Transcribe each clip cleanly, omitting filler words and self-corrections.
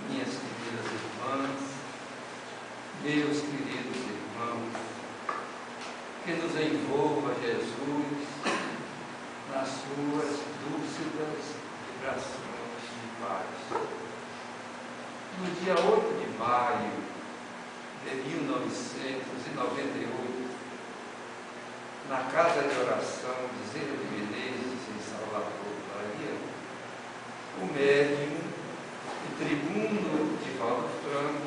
minhas queridas irmãs, meus queridos irmãos, que nos envolva Jesus nas suas dúlcidas vibrações de paz. No dia 8 de maio de 1998, na casa de oração de Zélia de Menezes, em Salvador, Bahia, o médium e tribuno Divaldo Franco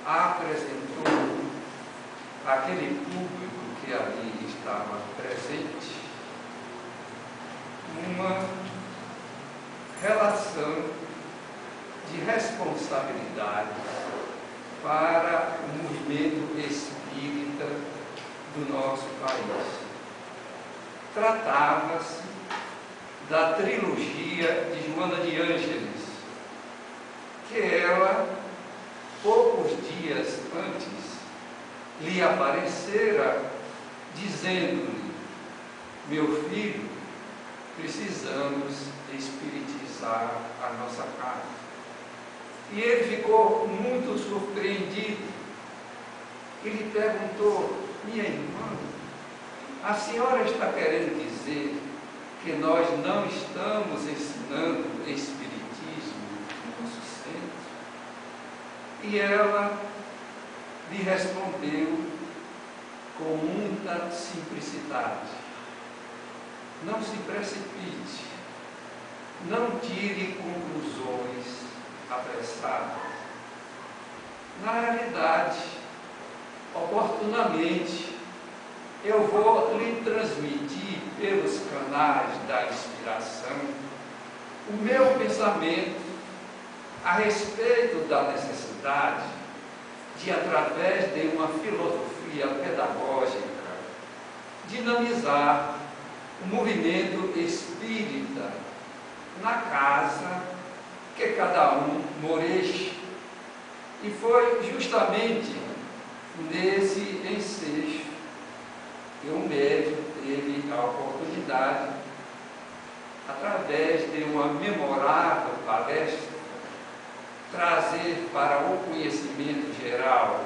apresentou àquele público que ali estava presente uma relação de responsabilidade para o movimento espírita do nosso país. Tratava-se da trilogia de Joana de Ângeles, que ela, poucos dias antes, lhe aparecera dizendo-lhe: meu filho, precisamos espiritizar a nossa casa. E ele ficou muito surpreendido e lhe perguntou: minha irmã, a senhora está querendo dizer que nós não estamos ensinando espiritismo no nosso centro? E ela lhe respondeu com muita simplicidade: não se precipite, não tire conclusões apressadas. Na realidade, oportunamente, eu vou lhe transmitir pelos canais da inspiração o meu pensamento a respeito da necessidade de, através de uma filosofia pedagógica, dinamizar o movimento espírita na casa que cada um moreje. E foi justamente nesse ensejo que o médium teve a oportunidade, através de uma memorável palestra, trazer para o conhecimento geral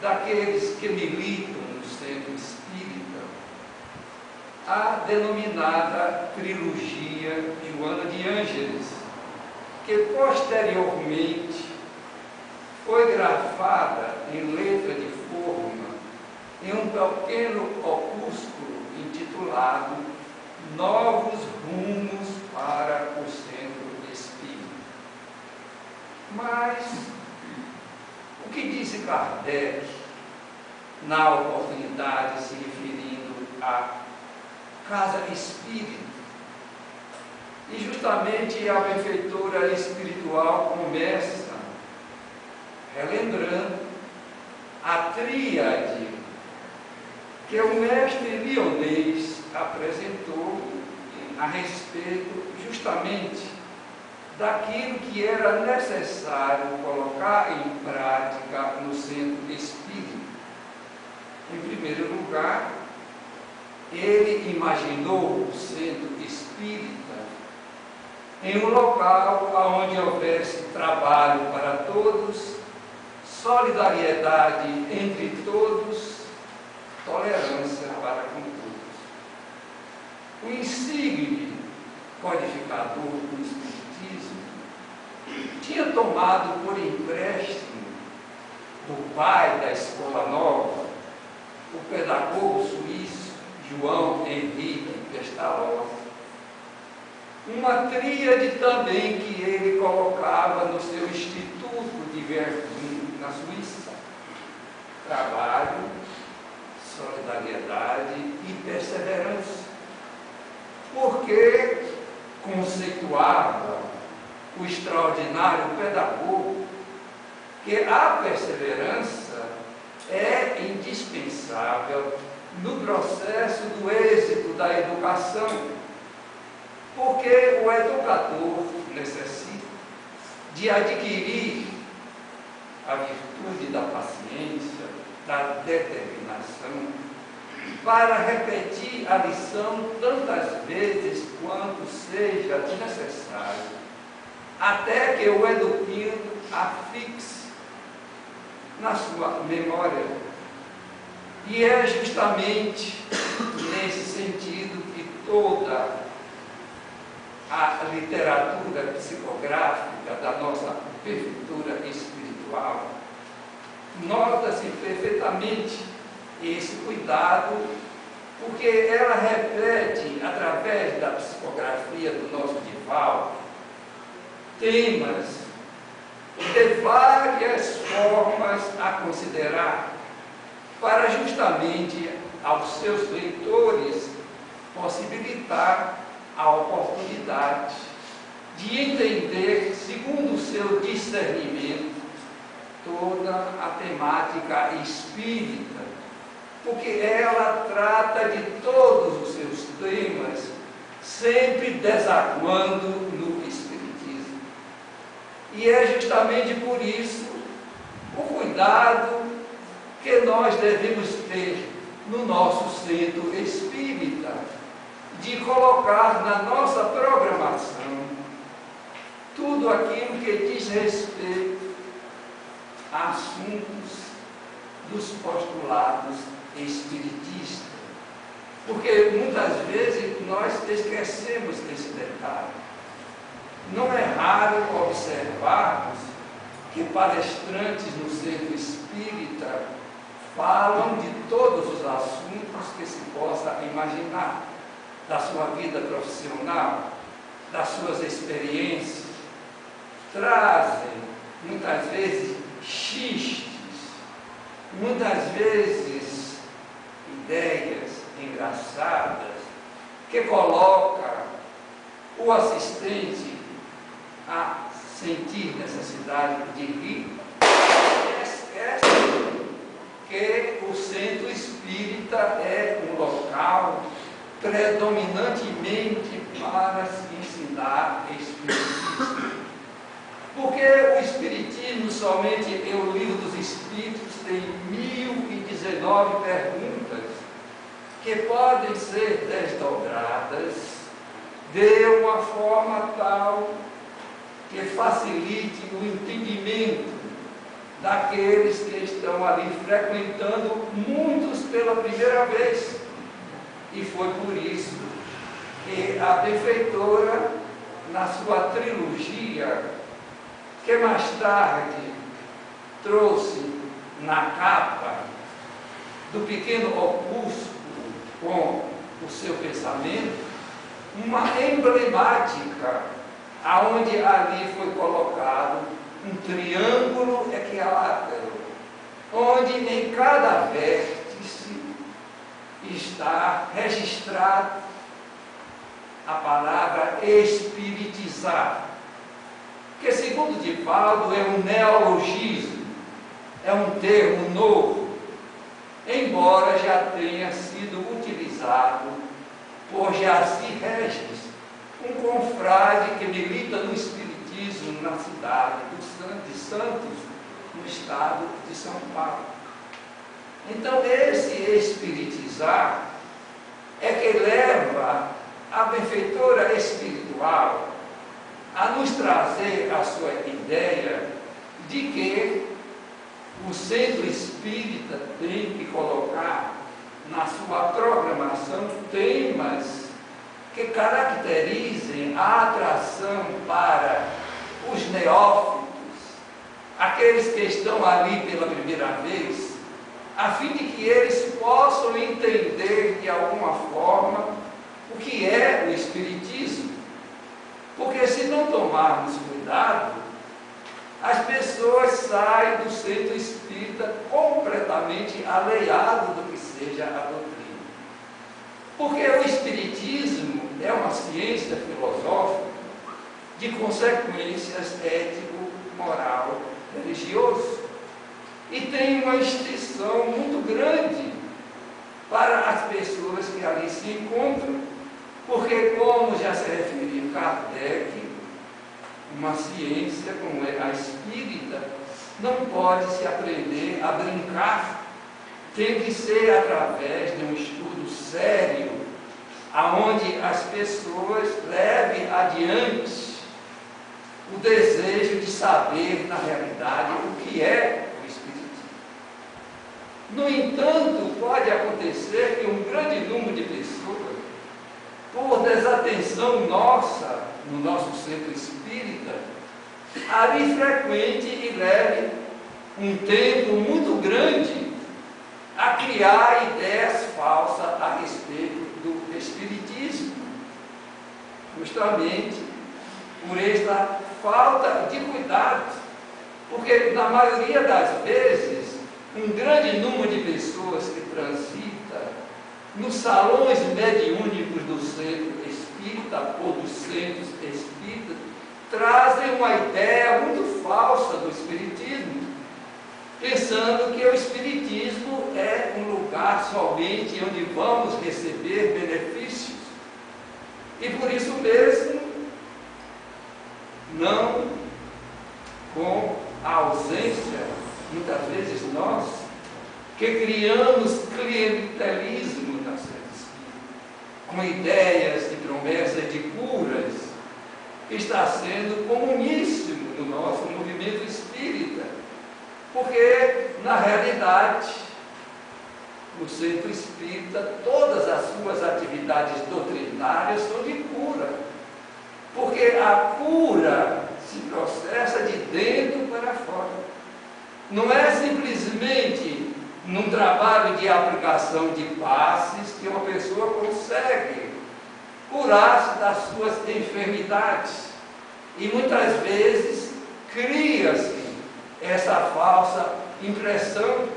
daqueles que militam no centro espírita a denominada trilogia Joana de Ângeles, que posteriormente foi grafada em letra de forma em um pequeno opúsculo intitulado Novos Rumos para o Centro Espírita. Mas o que disse Kardec na oportunidade, se referindo à casa espírita? E justamente a benfeitora espiritual começa relembrando a tríade que o mestre Lyonês apresentou a respeito justamente daquilo que era necessário colocar em prática no centro espírita. Em primeiro lugar, ele imaginou o centro espírita em um local onde houvesse trabalho para todos, solidariedade entre todos, tolerância para com todos. O insigne codificador do Espiritismo tinha tomado por empréstimo do pai da Escola Nova, o pedagogo suíço João Henrique Pestalozzi, uma tríade também que ele colocava no seu Instituto de Verdun, na Suíça: trabalho, solidariedade e perseverança, porque conceituava o extraordinário pedagogo que a perseverança é indispensável no processo do êxito da educação, porque o educador necessita de adquirir a virtude da paciência, da determinação, para repetir a lição tantas vezes quanto seja necessário, até que o eduquino afixe na sua memória. E é justamente nesse sentido que toda a literatura psicográfica da nossa prefeitura espiritual nota-se perfeitamente esse cuidado, porque ela repete, através da psicografia do nosso Divaldo, temas de várias formas a considerar, para justamente aos seus leitores possibilitar a oportunidade de entender, segundo o seu discernimento, toda a temática espírita, porque ela trata de todos os seus temas, sempre desaguando no Espiritismo. E é justamente por isso o cuidado que nós devemos ter no nosso centro espírita, de colocar na nossa programação tudo aquilo que diz respeito a assuntos dos postulados espiritistas, porque muitas vezes nós esquecemos desse detalhe. Não é raro observarmos que palestrantes no centro espírita falam de todos os assuntos que se possa imaginar, da sua vida profissional, das suas experiências, trazem muitas vezes xistes, muitas vezes ideias engraçadas, que coloca o assistente a sentir necessidade de rir, e esquece que o centro espírita é um local predominantemente para se ensinar espiritismo. Porque o Espiritismo, somente em O Livro dos Espíritos, tem 1019 perguntas que podem ser desdobradas de uma forma tal que facilite o entendimento daqueles que estão ali frequentando, muitos pela primeira vez. E foi por isso que a benfeitora, na sua trilogia, que mais tarde trouxe na capa do pequeno opúsculo com o seu pensamento, uma emblemática, aonde ali foi colocado um triângulo equilátero, onde em cada vértice está registrado a palavra espiritizar, que segundo Divaldo é um neologismo, é um termo novo, embora já tenha sido utilizado por Jaci Regis, um confrade que milita no espiritismo na cidade de Santos, no estado de São Paulo. Então, esse espiritizar é que leva a benfeitora espiritual a nos trazer a sua ideia de que o centro espírita tem que colocar na sua programação temas que caracterizem a atração para os neófitos, aqueles que estão ali pela primeira vez, a fim de que eles possam entender de alguma forma o que é o Espiritismo. Porque se não tomarmos cuidado, as pessoas saem do centro espírita completamente aleiado do que seja a doutrina. Porque o Espiritismo é uma ciência filosófica de consequências ético-moral religioso, e tem uma extensão muito grande para as pessoas que ali se encontram, porque, como já se referiu Kardec, uma ciência como é a espírita não pode se aprender a brincar, tem que ser através de um estudo sério, aonde as pessoas levem adiante o desejo de saber, na realidade, o que é o Espiritismo. No entanto, pode acontecer que um grande número de pessoas, por desatenção nossa, no nosso centro espírita, ali frequente e leve um tempo muito grande a criar ideias falsas a respeito do Espiritismo, justamente por esta falta de cuidado, porque na maioria das vezes um grande número de pessoas que transita nos salões mediúnicos do centro espírita ou dos centros espíritas trazem uma ideia muito falsa do Espiritismo, pensando que o Espiritismo é um lugar somente onde vamos receber benefícios. E por isso mesmo, não com a ausência, muitas vezes nós, que criamos clientelismo na centro espírita, com ideias de promessas de curas, que está sendo comuníssimo no nosso movimento espírita. Porque, na realidade, no centro espírita, todas as suas atividades doutrinárias são de cura. Porque a cura se processa de dentro para fora. Não é simplesmente num trabalho de aplicação de passes que uma pessoa consegue curar-se das suas enfermidades. E muitas vezes cria-se essa falsa impressão,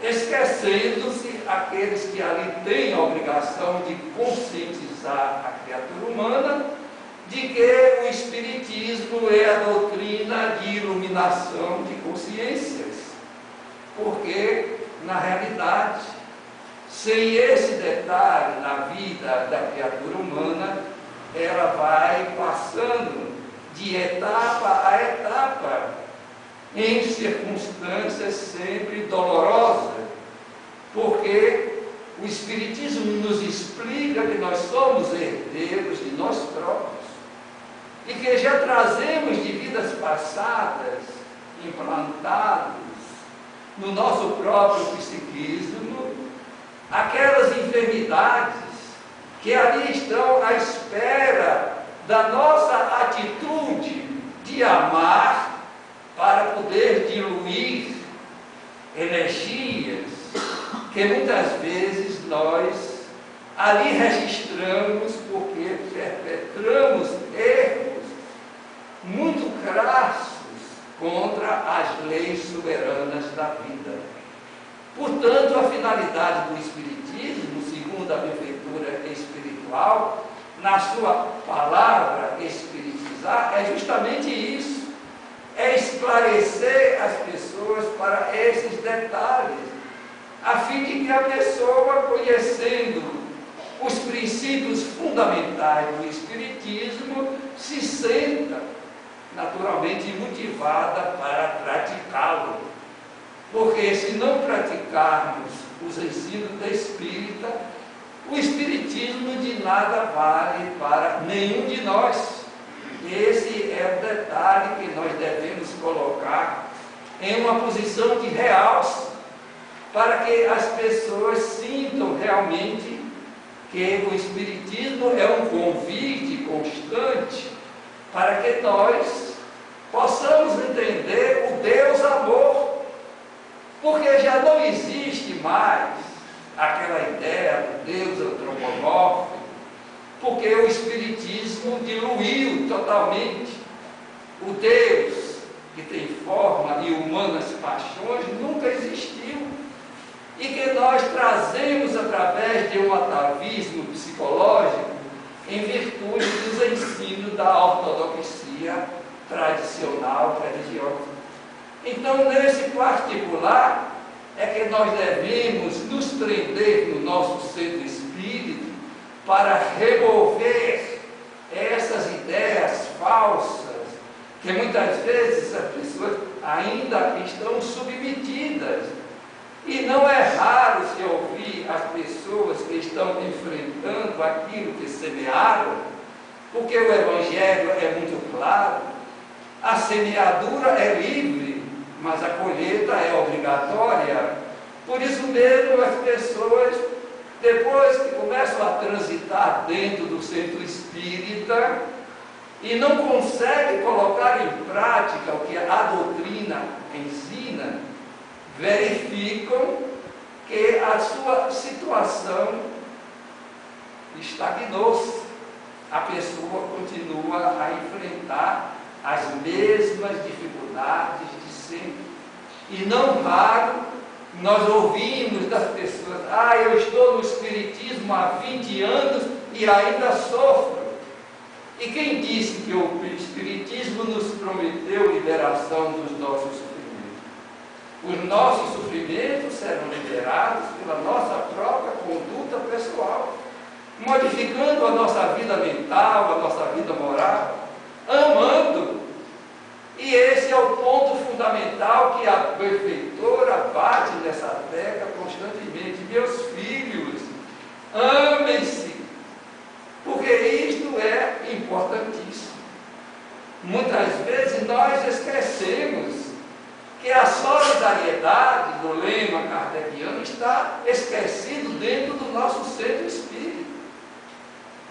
esquecendo-se aqueles que ali têm a obrigação de conscientizar a criatura humana de que o Espiritismo é a doutrina de iluminação de consciências, porque, na realidade, sem esse detalhe na vida da criatura humana, ela vai passando de etapa a etapa, em circunstâncias sempre dolorosas, porque o Espiritismo nos explica que nós somos herdeiros de nós próprios e que já trazemos de vidas passadas, implantados no nosso próprio psiquismo, aquelas enfermidades que ali estão à espera da nossa atitude de amar, para poder diluir energias que muitas vezes nós ali registramos porque perpetramos erros muito crassos contra as leis soberanas da vida. Portanto, a finalidade do Espiritismo, segundo a benfeitura espiritual, na sua palavra espiritizar, é justamente isso. É esclarecer as pessoas para esses detalhes, a fim de que a pessoa, conhecendo os princípios fundamentais do Espiritismo, se sinta naturalmente motivada para praticá-lo. Porque se não praticarmos os ensinos da Espírita, o Espiritismo de nada vale para nenhum de nós. Esse é o detalhe que nós devemos colocar em uma posição de realce, para que as pessoas sintam realmente que o Espiritismo é um convite constante para que nós possamos entender o Deus amor, porque já não existe mais aquela ideia do Deus antropomórfico, porque o Espiritismo diluiu totalmente o Deus que tem forma e humanas paixões, nunca existiu, e que nós trazemos através de um atavismo psicológico em virtude dos ensinos da ortodoxia tradicional religiosa. Então, nesse particular, é que nós devemos nos prender no nosso centro espírita para remover essas ideias falsas que muitas vezes as pessoas ainda estão submetidas. E não é raro se ouvir as pessoas que estão enfrentando aquilo que semearam, porque o Evangelho é muito claro, semeadura é livre, mas a colheita é obrigatória. Por isso mesmo as pessoas, depois que começam a transitar dentro do centro espírita e não conseguem colocar em prática o que a doutrina ensina, verificam que a sua situação estagnou-se. A pessoa continua a enfrentar as mesmas dificuldades de sempre. E não raro nós ouvimos das pessoas: eu estou no Espiritismo há 20 anos e ainda sofro. E quem disse que o Espiritismo nos prometeu liberação dos nossos sofrimentos? Os nossos sofrimentos serão liberados pela nossa própria conduta pessoal, modificando a nossa vida mental, a nossa vida moral, amando. E esse é o ponto fundamental que a benfeitora bate nessa tecla constantemente: meus filhos, amem-se, porque isto é importantíssimo. Muitas vezes nós esquecemos que a solidariedade do lema kardeciano está esquecido dentro do nosso centro espírita,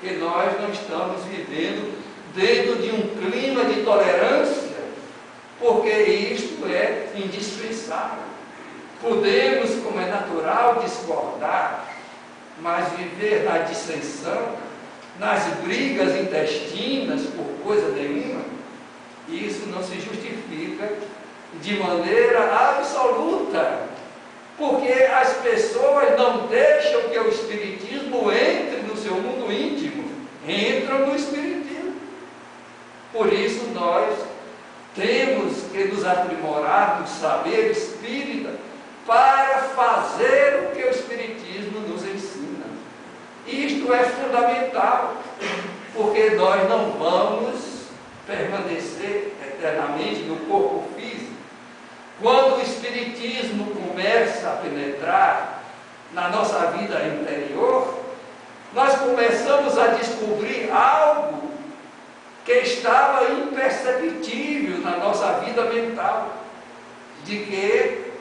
que nós não estamos vivendo dentro de um clima de tolerância, porque isto é indispensável. Podemos, como é natural, discordar, mas viver na dissensão, nas brigas intestinas por coisa nenhuma, isso não se justifica de maneira absoluta, porque as pessoas não deixam que o Espiritismo entre no seu mundo íntimo, entram no Espiritismo. Por isso nós temos que nos aprimorar no saber espírita para fazer o que o Espiritismo nos ensina. Isto é fundamental, porque nós não vamos permanecer eternamente no corpo físico. Quando o Espiritismo começa a penetrar na nossa vida interior, nós começamos a descobrir algo que estava imperceptível na nossa vida mental, de que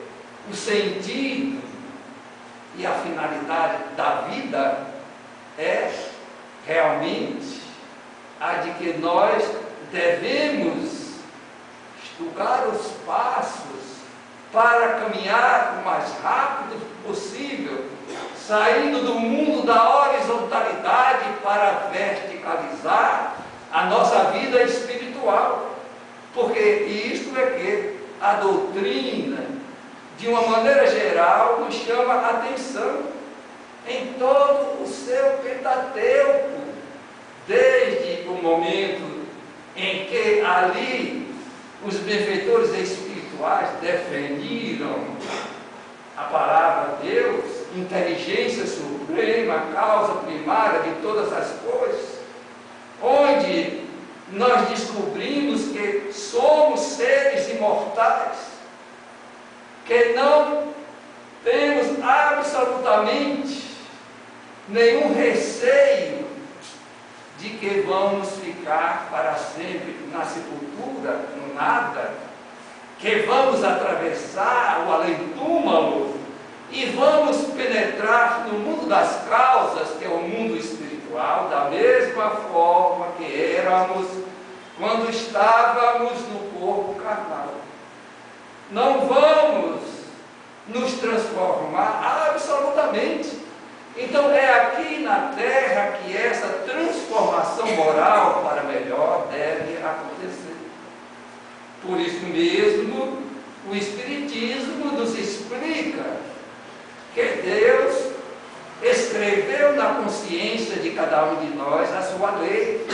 o sentido e a finalidade da vida é realmente a de que nós devemos estucar os passos para caminhar o mais rápido possível, saindo do mundo da horizontalidade para verticalizar a nossa vida espiritual. Porque isto é que a doutrina, de uma maneira geral, nos chama a atenção em todo o seu Pentateuco, desde o momento em que ali os benfeitores espirituais defendiram a palavra de Deus, inteligência suprema, causa primária de todas as coisas, onde nós descobrimos que somos seres imortais, que não temos absolutamente nenhum receio de que vamos ficar para sempre na sepultura, no nada, que vamos atravessar o além-túmulo e vamos penetrar no mundo das causas, que é o mundo espiritual, da mesma forma que éramos quando estávamos no corpo carnal. Não vamos nos transformar absolutamente. Então é aqui na Terra que essa transformação moral para melhor deve acontecer. Por isso mesmo, o Espiritismo nos explica que Deus escreveu na consciência de cada um de nós a sua lei.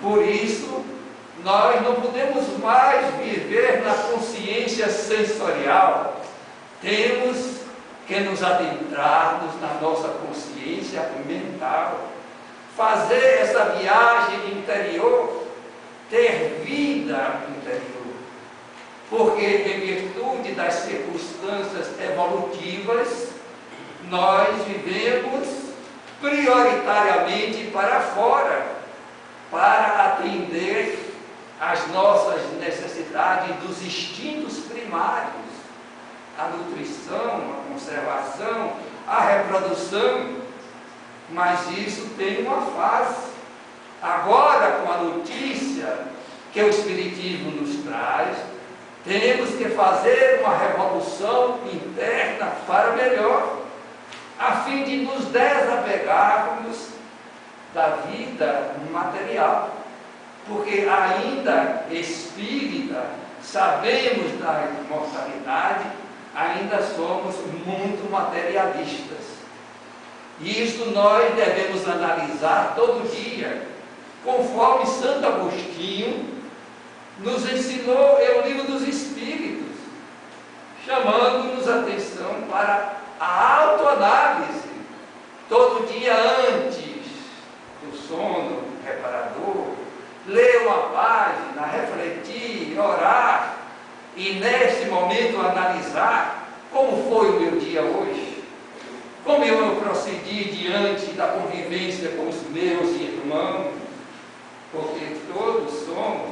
Por isso, nós não podemos mais viver na consciência sensorial. Temos que nos adentrarmos na nossa consciência mental, fazer essa viagem interior, ter vida interior. Porque em virtude das circunstâncias evolutivas, nós vivemos prioritariamente para fora, para atender as nossas necessidades dos instintos primários, a nutrição, a conservação, a reprodução, mas isso tem uma fase. Agora, com a notícia que o Espiritismo nos traz, temos que fazer uma revolução interna para melhor, a fim de nos desapegarmos da vida material, porque ainda espírita, sabemos da imortalidade, ainda somos muito materialistas. E isto nós devemos analisar todo dia, conforme Santo Agostinho nos ensinou em O Livro dos Espíritos, chamando-nos a atenção para a autoanálise, todo dia antes do sono reparador, ler uma página, refletir, orar, e neste momento analisar como foi o meu dia hoje, como eu procedi diante da convivência com os meus irmãos, porque todos somos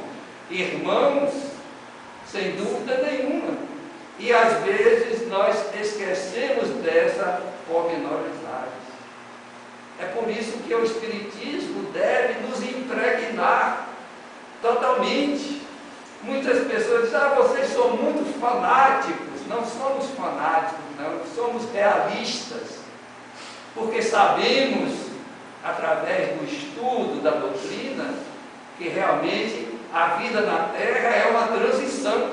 irmãos, sem dúvida nenhuma, e às vezes nós esquecemos dessa pormenoridade. É por isso que o Espiritismo deve nos impregnar totalmente. Muitas pessoas dizem: vocês são muito fanáticos. Não somos fanáticos, não, somos realistas, porque sabemos, através do estudo da doutrina, que realmente a vida na Terra é uma transição,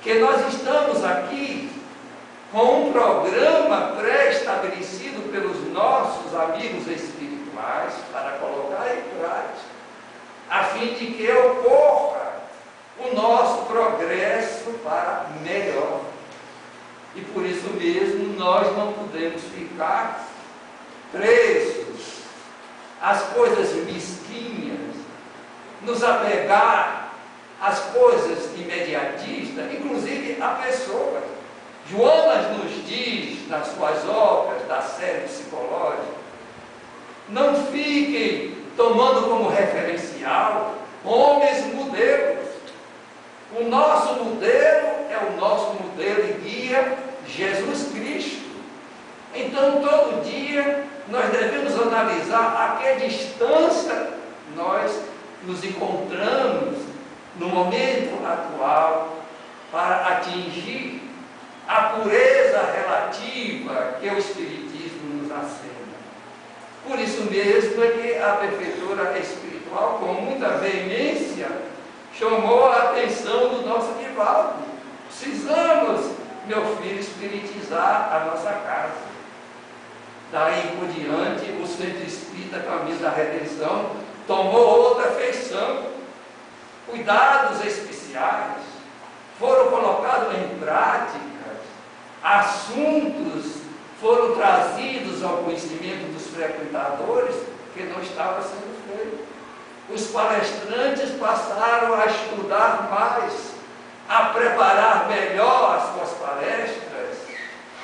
que nós estamos aqui com um programa pré-estabelecido pelos nossos amigos espirituais para colocar em prática, a fim de que ocorra o nosso progresso para melhor. E por isso mesmo nós não podemos ficar presos às coisas mesquinhas, nos apegar às coisas imediatistas, inclusive a pessoa. Joanas nos diz, nas suas obras da série psicológica, não fiquem tomando como referencial homens modelos. O nosso modelo é o nosso modelo e guia, Jesus Cristo. Então, todo dia, nós devemos analisar a que distância nós nos encontramos no momento atual para atingir a pureza relativa que o Espiritismo nos acena. Por isso mesmo é que a benfeitora espiritual, com muita veemência, chamou a atenção do nosso Divaldo. Precisamos, meu filho, espiritizar a nossa casa. Daí por diante, o Centro Espírita Caminho da Redenção tomou outra feição. Cuidados especiais foram colocados em prática, assuntos foram trazidos ao conhecimento dos frequentadores que não estava sendo feito. Os palestrantes passaram a estudar mais, a preparar melhor as suas palestras,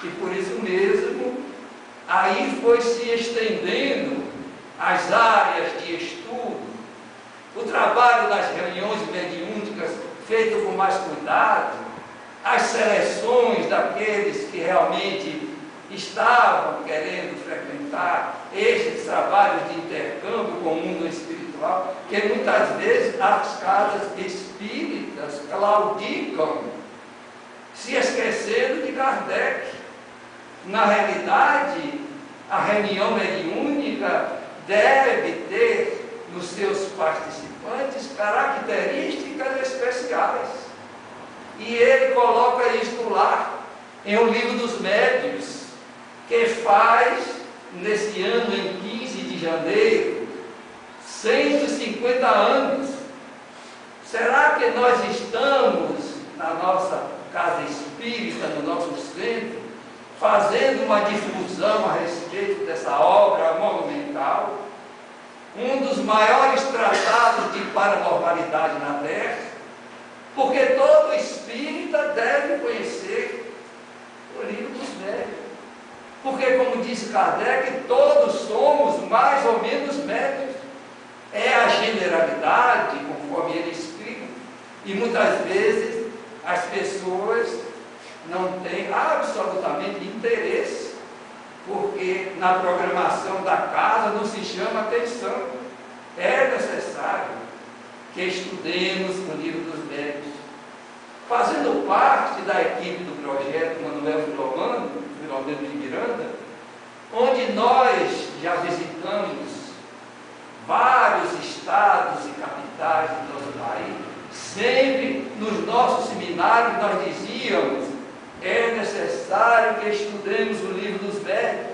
e por isso mesmo, aí foi se estendendo as áreas de estudo, o trabalho das reuniões mediúnicas feito com mais cuidado, as seleções daqueles que realmente estavam querendo frequentar estes trabalhos de intercâmbio com o mundo espiritual, que muitas vezes as casas espíritas claudicam, se esquecendo de Kardec. Na realidade, a reunião mediúnica deve ter nos seus participantes características especiais. E ele coloca isto lá em O Livro dos Médiuns, que faz, nesse ano, em 15 de janeiro, 150 anos. Será que nós estamos, na nossa casa espírita, no nosso centro, fazendo uma difusão a respeito dessa obra monumental, um dos maiores tratados de paranormalidade na Terra? Porque todo espírita deve conhecer o Livro dos Médiuns. Porque, como disse Kardec, todos somos mais ou menos médiuns. É a generalidade, conforme ele explica, E muitas vezes as pessoas não têm absolutamente interesse, porque na programação da casa não se chama atenção. É necessário que estudemos o livro dos médios. Fazendo parte da equipe do projeto Manuel Filomeno de Miranda, onde nós já visitamos vários estados e capitais do nosso país, sempre nos nossos seminários nós dizíamos: é necessário que estudemos o livro dos médios.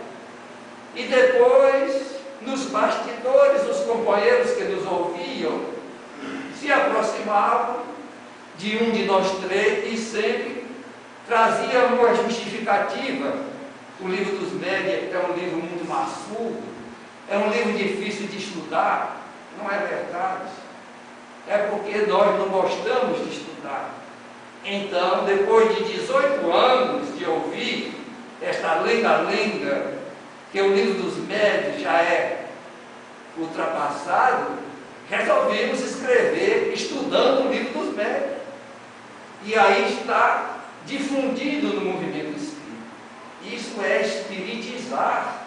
E depois, nos bastidores, os companheiros que nos ouviam se aproximavam de um de nós três e sempre traziam uma justificativa. O livro dos médios é um livro muito maçudo, é um livro difícil de estudar. Não é verdade. É porque nós não gostamos de estudar. Então, depois de 18 anos de ouvir esta lenga-lenga, que o livro dos médios já é ultrapassado, resolvemos escrever estudando o livro dos médios. E aí está difundido no movimento espírita. Isso é espiritizar,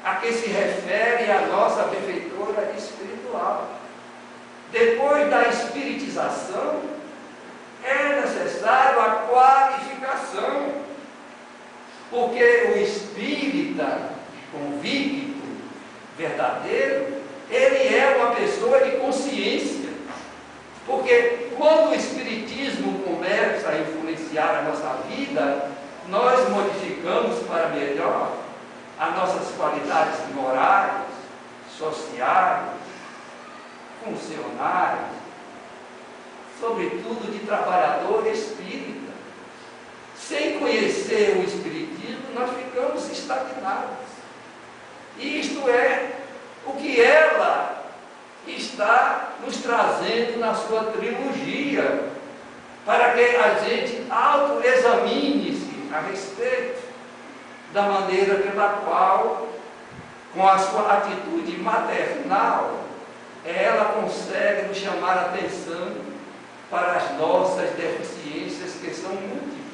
a que se refere a nossa benfeitora espiritual. Depois da espiritização, é necessário a qualificação, porque o espírita convicto, verdadeiro, ele é uma pessoa de consciência. Porque quando o espiritismo começa a influenciar a nossa vida, nós modificamos para melhor as nossas qualidades morais, sociais, funcionais, sobretudo de trabalhador espírita. Sem conhecer o espiritismo, nós ficamos estagnados. E isto é o que ela está nos trazendo na sua trilogia, para que a gente autoexamine-se a respeito da maneira pela qual, com a sua atitude maternal, ela consegue nos chamar a atenção para as nossas deficiências, que são múltiplas.